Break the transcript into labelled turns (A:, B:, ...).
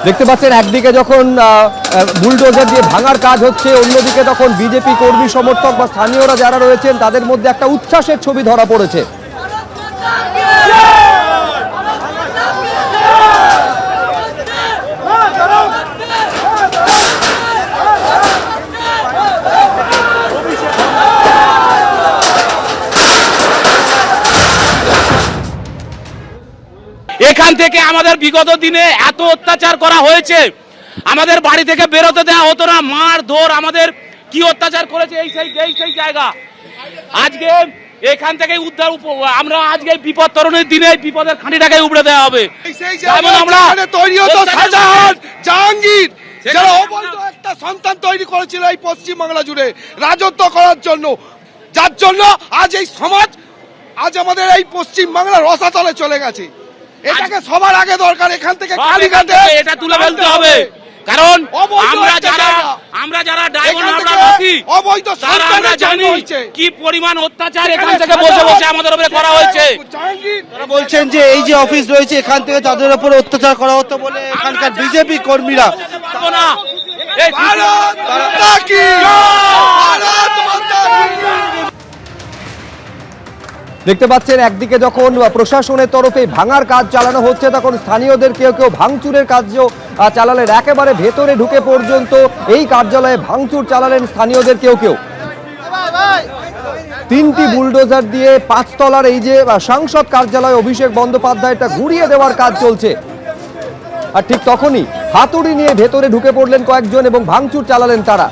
A: দেখতে পাচ্ছেন একদিকে যখন বুলডোজার দিয়ে ভাঙার কাজ হচ্ছে, অন্যদিকে তখন বিজেপি কর্মী সমর্থক বা স্থানীয়রা যারা রয়েছেন তাদের মধ্যে একটা উচ্ছ্বাসের ছবি ধরা পড়েছে।
B: এখান থেকে আমাদের বিগত দিনে এত অত্যাচার করা হয়েছে, আমাদের বাড়ি থেকে বেরোতে দেওয়া হতো না, মার ধর আমাদের কি অত্যাচার করেছে এই সেই জায়গা। আজকে এখান থেকে উদ্ধার, আমরা আজকে বিপদ তরণের দিনে বিপদের খাঁটিটাকে উপড়ে দেওয়া হবে।
C: আমরা তৈরি হতো শাহজাহান জাহাঙ্গীর, যারা অবৈধ একটা সন্তান তৈরি করেছিল এই পশ্চিম বাংলা জুড়ে রাজত্ব করার জন্য, যার জন্য আজ এই সমাজ, আজ আমাদের এই পশ্চিম বাংলা রসাতলে চলে গেছে। এটাকে সবার আগে দরকার, এখান থেকে কালীঘাটে
B: এটা তুলে ফেলতে হবে, কারণ আমরা যারা ডায়মন্ড হারবার বাসী
C: অবৈধ
B: আমরা জানি কি পরিমাণ অত্যাচার এখান থেকে বসে বসে আমাদের উপরে করা হয়েছে।
D: তারা বলছেন যে এই যে অফিস রয়েছে এখান থেকে তাদের উপরে অত্যাচার করা হতো বলে এখানকার বিজেপি কর্মীরা।
A: দেখতে পাচ্ছেন একদিকে যখন প্রশাসনের তরফে ভাঙার কাজ চালানো হচ্ছে, তখন স্থানীয়দের কেউ কেউ ভাঙচুরের কাজও চালালেন। একেবারে ভেতরে ঢুকে পর্যন্ত এই কার্যালয়ে ভাঙচুর চালালেন স্থানীয়দের কেউ কেউ। 3টি বুলডোজার দিয়ে 5 তলার এই যে সাংসদ কার্যালয় অভিষেক বন্দ্যোপাধ্যায়টা ঘুরিয়ে দেওয়ার কাজ চলছে। আর ঠিক তখনই হাতুড়ি নিয়ে ভেতরে ঢুকে পড়লেন কয়েকজন এবং ভাঙচুর চালালেন তারা।